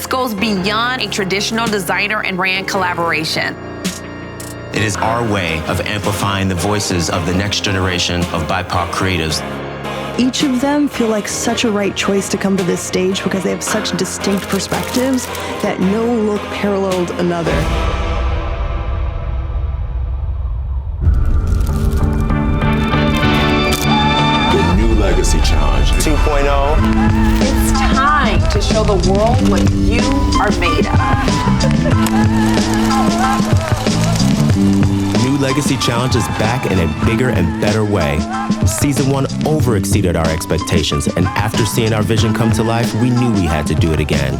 this goes beyond a traditional designer and brand collaboration. It is our way of amplifying the voices of the next generation of BIPOC creatives. Each of them feel like such a right choice to come to this stage because they have such distinct perspectives that no look paralleled another. The New Legacy Challenge 2.0. It's time to show the world what you are made of. New Legacy Challenge is back in a bigger and better way. Season 1 over-exceeded our expectations, and after seeing our vision come to life, we knew we had to do it again.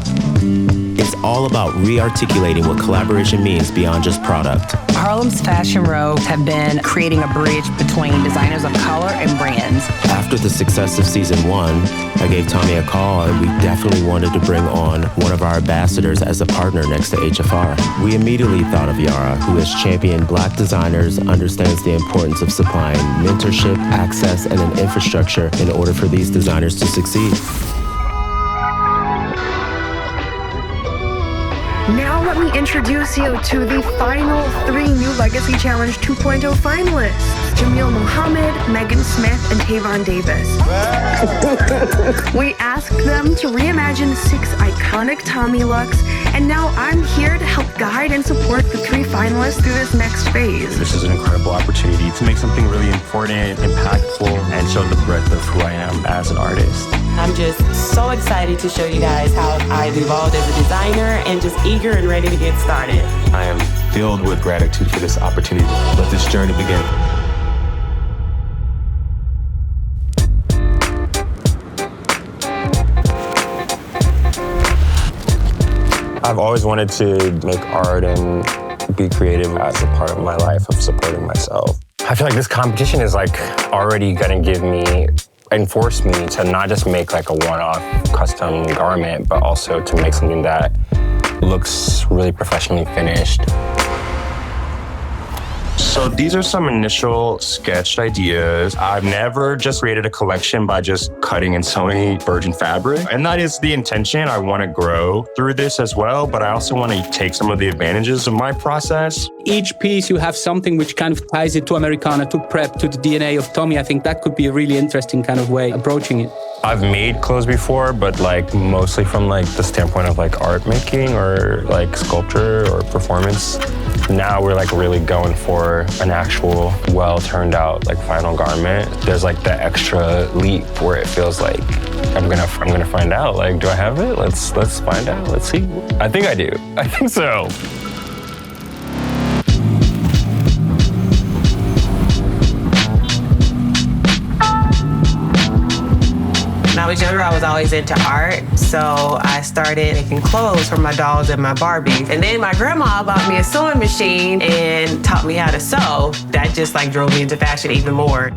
It's all about re-articulating what collaboration means beyond just product. Harlem's fashion rows have been creating a bridge between designers of color and brands. After the success of Season 1, I gave Tommy a call, and we definitely wanted to bring on one of our ambassadors as a partner next to HFR. We immediately thought of Yara, who has championed Black designers, understands the importance of supplying mentorship, access, and an infrastructure in order for these designers to succeed. Now let me introduce you to the final 3 New Legacy Challenge 2.0 finalists. Jamil Muhammad, Megan Smith, and Tavon Davis. We asked them to reimagine 6 iconic Tommy looks, and now I'm here to help guide and support the 3 finalists through this next phase. This is an incredible opportunity to make something really important, impactful, and show the breadth of who I am as an artist. I'm just so excited to show you guys how I've evolved as a designer and just eager and ready to get started. I am filled with gratitude for this opportunity. Let this journey begin. I've always wanted to make art and be creative as a part of my life of supporting myself. I feel like this competition is like already gonna enforce me to not just make like a one-off custom garment, but also to make something that looks really professionally finished. So these are some initial sketched ideas. I've never just created a collection by just cutting and sewing virgin fabric. And that is the intention. I want to grow through this as well, but I also want to take some of the advantages of my process. Each piece you have something which kind of ties it to Americana, to prep, to the DNA of Tommy. I think that could be a really interesting kind of way approaching it. I've made clothes before, but like mostly from like the standpoint of like art making or like sculpture or performance. Now we're like really going for an actual well turned out like final garment. There's like the extra leap where it feels like I'm gonna find out. Like, do I have it? Let's find out. Let's see. I think I do. I think so. When I was younger, I was always into art, so I started making clothes for my dolls and my Barbies. And then my grandma bought me a sewing machine and taught me how to sew. That just like drove me into fashion even more.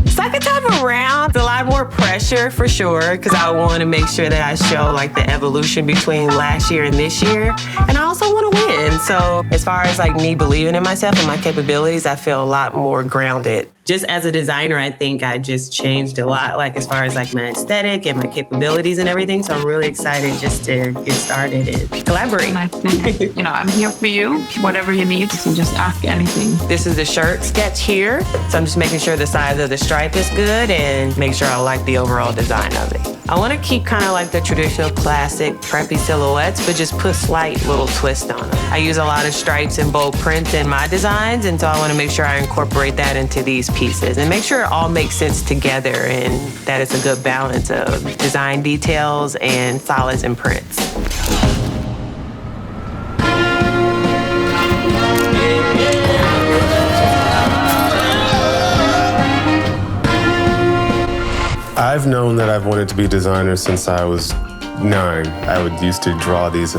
Second time around, it's a lot more pressure for sure, because I want to make sure that I show like the evolution between last year and this year. And I also want to win. So as far as like me believing in myself and my capabilities, I feel a lot more grounded. Just as a designer, I think I just changed a lot, like as far as like my aesthetic and my capabilities and everything. So I'm really excited just to get started and collaborate. And I think, I'm here for you. Whatever you need, you can just ask anything. This is the shirt sketch here. So I'm just making sure the size of the stripe is good and make sure I like the overall design of it. I want to keep kind of like the traditional classic preppy silhouettes, but just put slight little twist on them. I use a lot of stripes and bold prints in my designs, and so I want to make sure I incorporate that into these pieces and make sure it all makes sense together and that it's a good balance of design details and solids and prints. I've known that I've wanted to be a designer since I was 9. I used to draw these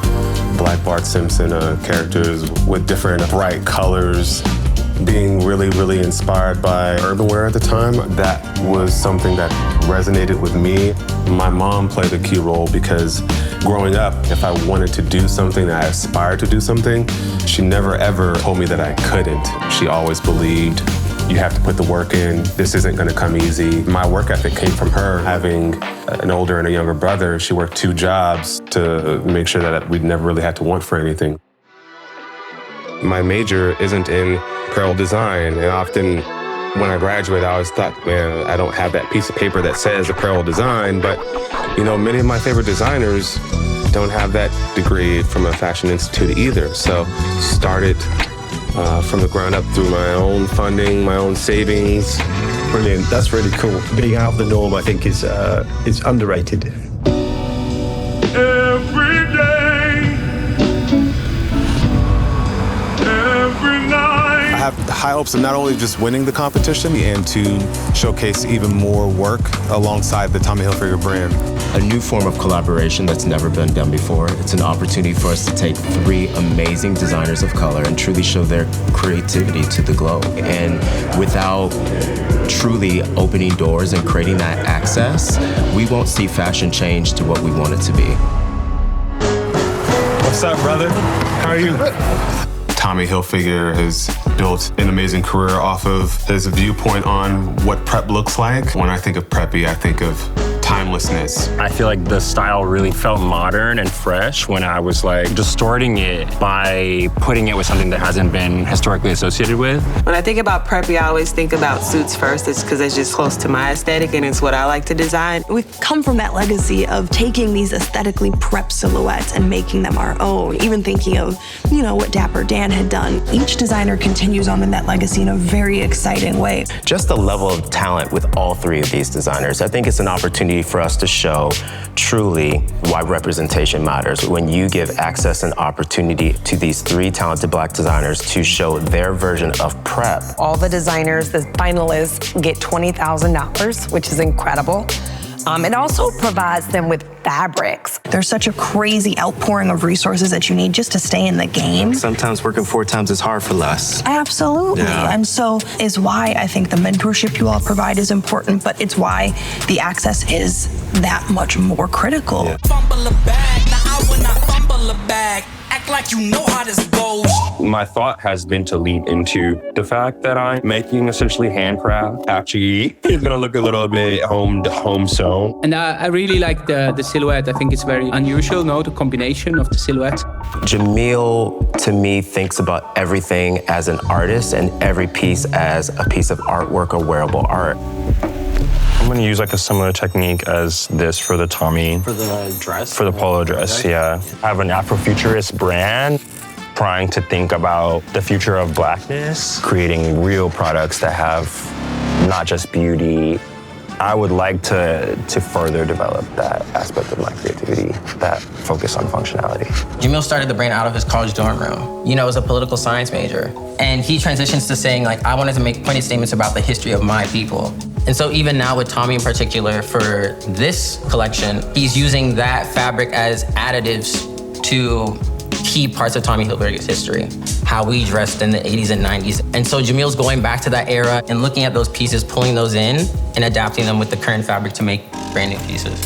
Black Bart Simpson characters with different bright colors. Being really, really inspired by urban wear at the time, that was something that resonated with me. My mom played a key role because growing up, if I wanted to do something, I aspired to do something, she never ever told me that I couldn't. She always believed you have to put the work in. This isn't gonna come easy. My work ethic came from her. Having an older and a younger brother, she worked 2 jobs to make sure that we'd never really had to want for anything. My major isn't in apparel design, and often when I graduated, I always thought, man, I don't have that piece of paper that says apparel design, but you know, many of my favorite designers don't have that degree from a fashion institute either. So started from the ground up through my own funding, my own savings. Brilliant, that's really cool. Being out of the norm, I think, is underrated. Every day, every night. I have high hopes of not only just winning the competition and to showcase even more work alongside the Tommy Hilfiger brand. A new form of collaboration that's never been done before. It's an opportunity for us to take 3 amazing designers of color and truly show their creativity to the globe. And without truly opening doors and creating that access, we won't see fashion change to what we want it to be. What's up, brother? How are you? Tommy Hilfiger has built an amazing career off of his viewpoint on what prep looks like. When I think of preppy, I think of timelessness. I feel like the style really felt modern and fresh when I was like distorting it by putting it with something that hasn't been historically associated with. When I think about preppy, I always think about suits first. It's because it's just close to my aesthetic and it's what I like to design. We've come from that legacy of taking these aesthetically prep silhouettes and making them our own, even thinking of, you know, what Dapper Dan had done. Each designer continues on in that legacy in a very exciting way. Just the level of talent with all 3 of these designers, I think it's an opportunity for us to show truly why representation matters. When you give access and opportunity to these 3 talented Black designers to show their version of prep. All the designers, the finalists, get $20,000, which is incredible. It also provides them with fabrics. There's such a crazy outpouring of resources that you need just to stay in the game. Sometimes working 4 times is hard for less. Absolutely. Yeah. And so is why I think the mentorship you all provide is important, but it's why the access is that much more critical. Yeah. Fumble a bag, now I will not fumble a bag. Act like you know how this goes. My thought has been to lean into the fact that I'm making essentially handcraft. Actually, it's gonna look a little bit home sewn. And I really like the silhouette. I think it's very unusual, the combination of the silhouettes. Jamil, to me, thinks about everything as an artist and every piece as a piece of artwork or wearable art. I'm gonna use like a similar technique as this for the Tommy. For the dress? For the polo dress, yeah. I have an Afrofuturist brand, trying to think about the future of Blackness, creating real products that have not just beauty. I would like to further develop that aspect of my creativity, that focus on functionality. Jamil started the brand out of his college dorm room. You know, as a political science major. And he transitions to saying, like, I wanted to make pointed statements about the history of my people. And so even now with Tommy in particular, for this collection, he's using that fabric as additives to key parts of Tommy Hilfiger's history, how we dressed in the 80s and 90s. And so Jamil's going back to that era and looking at those pieces, pulling those in, and adapting them with the current fabric to make brand new pieces.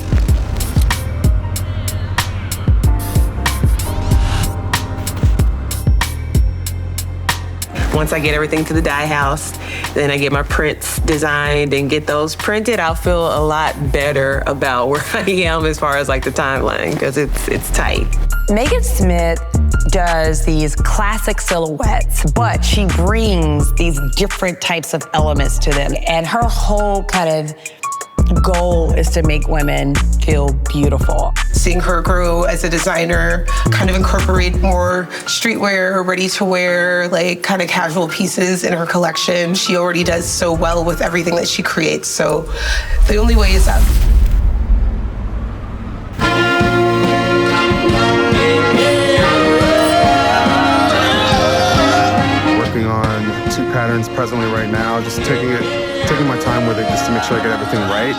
Once I get everything to the dye house, then I get my prints designed and get those printed, I'll feel a lot better about where I am as far as like the timeline, because it's tight. Megan Smith does these classic silhouettes, but she brings these different types of elements to them. And her whole kind of goal is to make women feel beautiful. Seeing her grow as a designer, kind of incorporate more streetwear, ready-to-wear, like kind of casual pieces in her collection. She already does so well with everything that she creates, so the only way is up. Working on 2 patterns presently right now, just taking my time with it just to make sure I get everything right.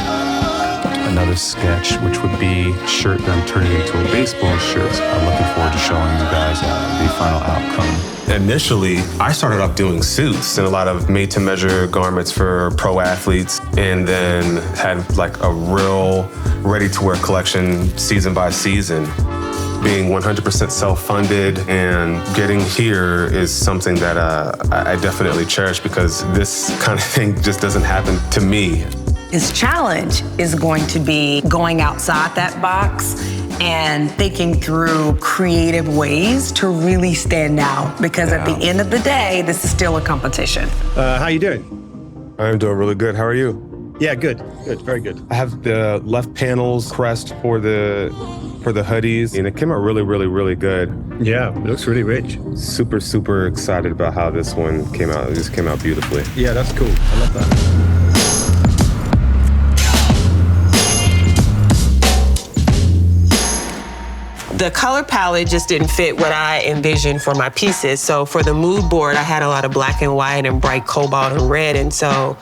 Another sketch, which would be a shirt that I'm turning into a baseball shirt. I'm looking forward to showing you guys the final outcome. Initially, I started off doing suits and a lot of made-to-measure garments for pro athletes, and then had like a real ready-to-wear collection season by season. being 100% self-funded and getting here is something that I definitely cherish because this kind of thing just doesn't happen to me. His challenge is going to be going outside that box and thinking through creative ways to really stand out. Because at the end of the day, this is still a competition. How you doing? I'm doing really good. How are you? Yeah, good, very good. I have the left panels crest for the hoodies, and it came out really, really, really good. Yeah, it looks really rich. Super, super excited about how this one came out. It just came out beautifully. Yeah, that's cool. I love that. The color palette just didn't fit what I envisioned for my pieces. So for the mood board, I had a lot of black and white and bright cobalt and red. And so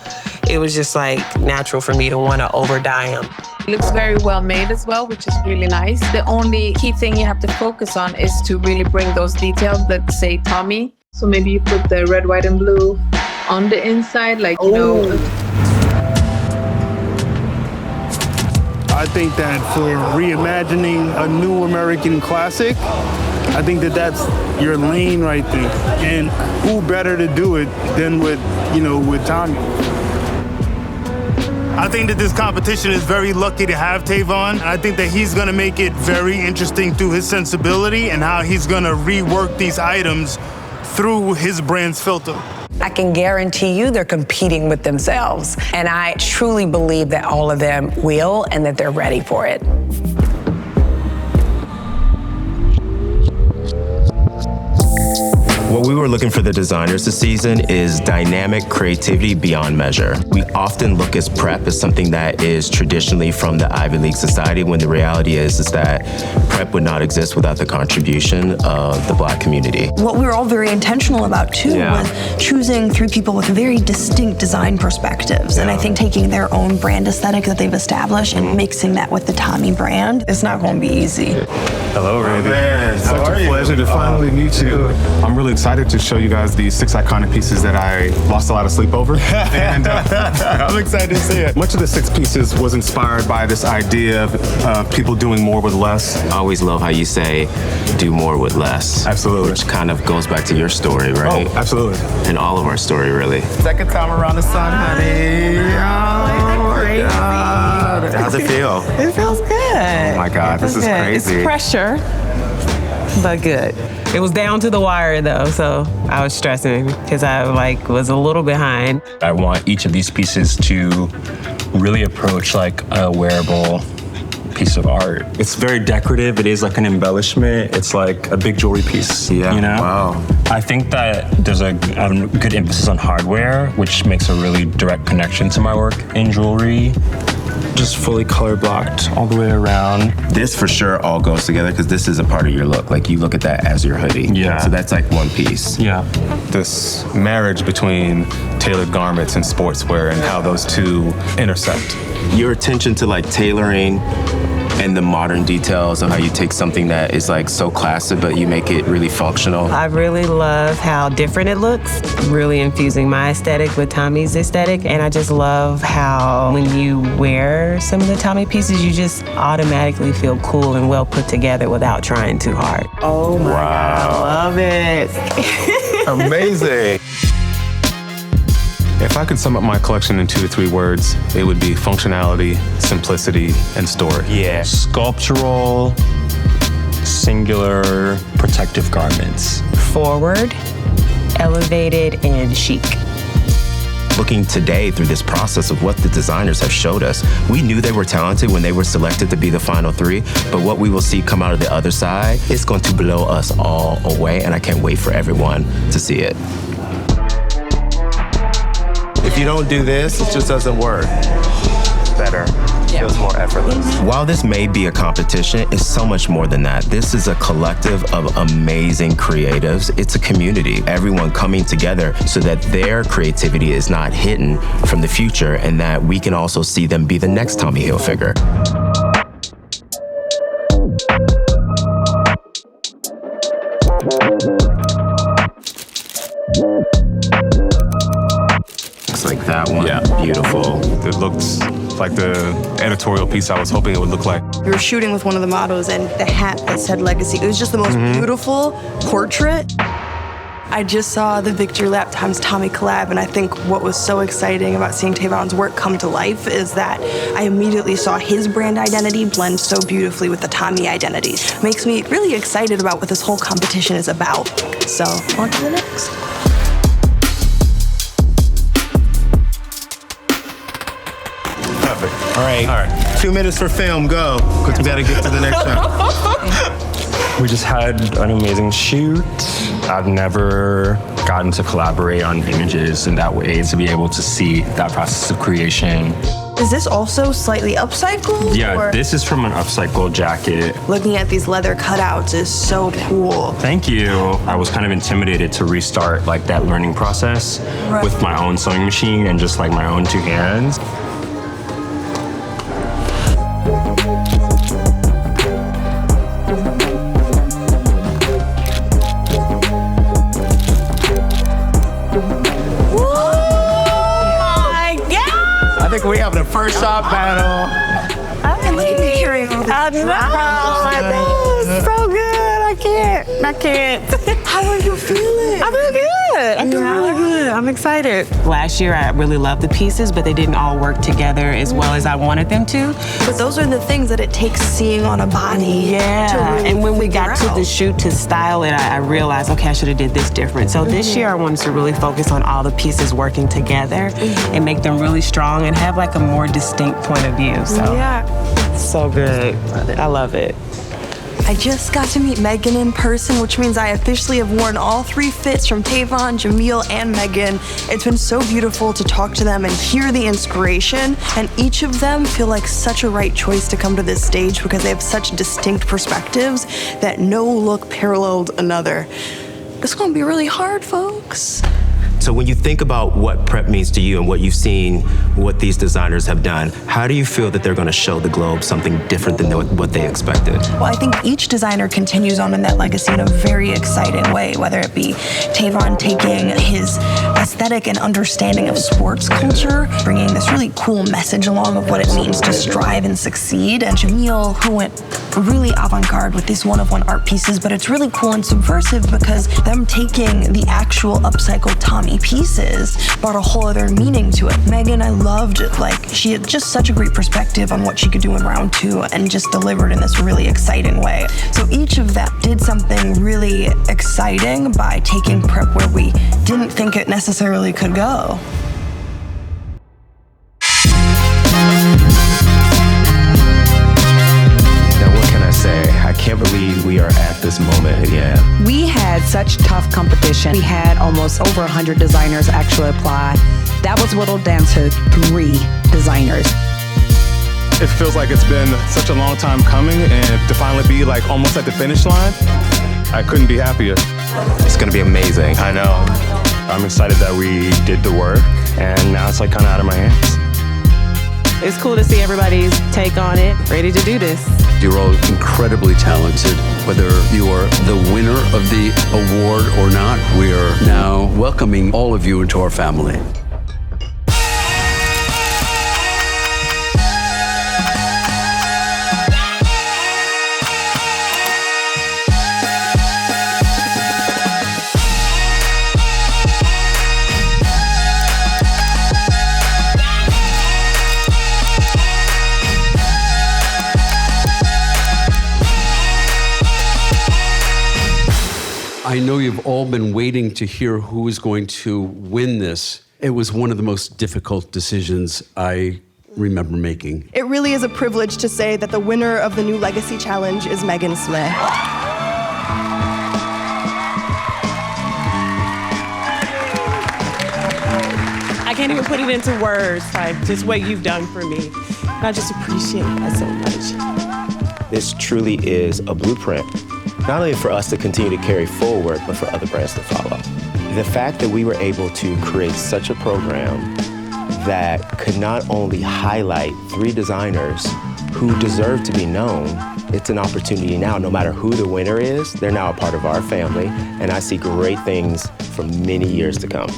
it was just like natural for me to want to over dye them. It looks very well made as well, which is really nice. The only key thing you have to focus on is to really bring those details that say Tommy. So maybe you put the red, white, and blue on the inside, like, you know. I think that for reimagining a new American classic, I think that that's your lane right there. And who better to do it than with Tommy? I think that this competition is very lucky to have Tavon. I think that he's gonna make it very interesting through his sensibility and how he's gonna rework these items through his brand's filter. I can guarantee you they're competing with themselves. And I truly believe that all of them will and that they're ready for it. What we were looking for the designers this season is dynamic creativity beyond measure. We often look at prep as something that is traditionally from the Ivy League society, when the reality is that prep would not exist without the contribution of the Black community. What we were all very intentional about too was choosing 3 people with very distinct design perspectives. And I think taking their own brand aesthetic that they've established and mixing that with the Tommy brand, it's not going to be easy. Hello, Randy. Man, Such a pleasure to finally meet you. I'm really excited to show you guys these 6 iconic pieces that I lost a lot of sleep over. And I'm excited to see it. Much of the 6 pieces was inspired by this idea of people doing more with less. I always love how you say, do more with less. Absolutely. Which kind of goes back to your story, right? Oh, absolutely. And all of our story, really. Second time around the sun, honey. Oh my God. How's it feel? It feels good. Oh my God, this is crazy. It's pressure, but good. It was down to the wire though, so I was stressing because I was a little behind. I want each of these pieces to really approach like a wearable piece of art. It's very decorative. It is like an embellishment. It's like a big jewelry piece. Yeah. You know? Wow. I think that there's a good emphasis on hardware, which makes a really direct connection to my work in jewelry. Just fully color blocked all the way around. This for sure all goes together because this is a part of your look. Like you look at that as your hoodie. Yeah. So that's like one piece. Yeah. This marriage between tailored garments and sportswear and how those two intersect. Your attention to like tailoring and the modern details of how you take something that is like so classic, but you make it really functional. I really love how different it looks, really infusing my aesthetic with Tommy's aesthetic. And I just love how when you wear some of the Tommy pieces, you just automatically feel cool and well put together without trying too hard. Oh my God, I love it. Amazing. If I could sum up my collection in 2 to 3 words, it would be functionality, simplicity, and story. Yeah. Sculptural, singular, protective garments. Forward, elevated, and chic. Looking today through this process of what the designers have showed us, we knew they were talented when they were selected to be the final 3, but what we will see come out of the other side is going to blow us all away, and I can't wait for everyone to see it. If you don't do this, it just doesn't work. Better. Feels more effortless. While this may be a competition, it's so much more than that. This is a collective of amazing creatives. It's a community. Everyone coming together so that their creativity is not hidden from the future and that we can also see them be the next Tommy Hilfiger. Like that one. Yeah. Beautiful. It looks like the editorial piece I was hoping it would look like. We were shooting with one of the models and the hat that said Legacy. It was just the most beautiful portrait. I just saw the Victory Lap times Tommy collab, and I think what was so exciting about seeing Tavon's work come to life is that I immediately saw his brand identity blend so beautifully with the Tommy identity. Makes me really excited about what this whole competition is about. So, on to the next. Perfect. All right. 2 minutes for film, go. Because we got to get to the next one. We just had an amazing shoot. I've never gotten to collaborate on images in that way, to be able to see that process of creation. Is this also slightly upcycled? Yeah, or? this is from an upcycled jacket. Looking at these leather cutouts is so cool. Thank you. I was kind of intimidated to restart like that learning process with my own sewing machine and just like my own 2 hands. We have the first shot battle. I like hearing all this. I know. It's so good. I can't. How are you feeling? I feel good. I feel really good. I'm excited. Last year, I really loved the pieces, but they didn't all work together as well as I wanted them to. But those are the things that it takes seeing on a body. Yeah, to really and when we got to out. the shoot to style it, I realized, okay, I should have did this different. So this year, I wanted to really focus on all the pieces working together and make them really strong and have like a more distinct point of view. So yeah, so good. I love it. I just got to meet Megan in person, which means I officially have worn all 3 fits from Tavon, Jamil, and Megan. It's been so beautiful to talk to them and hear the inspiration, and each of them feel like such a right choice to come to this stage because they have such distinct perspectives that no look paralleled another. It's gonna be really hard, folks. So when you think about what prep means to you and what you've seen, what these designers have done, how do you feel that they're going to show the globe something different than what they expected? Well, I think each designer continues on in that legacy in a very exciting way, whether it be Tavon taking his aesthetic and understanding of sports culture, bringing this really cool message along of what it means to strive and succeed, and Jamil, who went really avant-garde with these one-of-one art pieces, but it's really cool and subversive because them taking the actual upcycled Tommy pieces brought a whole other meaning to it. Megan, I loved it. Like, she had just such a great perspective on what she could do in round 2 and just delivered in this really exciting way. So each of them did something really exciting by taking prep where we didn't think it necessarily could go. I can't believe we are at this moment again. We had such tough competition. We had almost over 100 designers actually apply. That was whittled down to 3 designers. It feels like it's been such a long time coming, and to finally be like almost at the finish line, I couldn't be happier. It's gonna be amazing. I know. I'm excited that we did the work, and now it's like kind of out of my hands. It's cool to see everybody's take on it, ready to do this. You're all incredibly talented. Whether you are the winner of the award or not, we are now welcoming all of you into our family. I know you've all been waiting to hear who is going to win this. It was one of the most difficult decisions I remember making. It really is a privilege to say that the winner of the new Legacy Challenge is Megan Smith. I can't even put it into words, like just what you've done for me. I just appreciate that so much. This truly is a blueprint, not only for us to continue to carry forward, but for other brands to follow. The fact that we were able to create such a program that could not only highlight 3 designers who deserve to be known, it's an opportunity now, no matter who the winner is, they're now a part of our family, and I see great things for many years to come.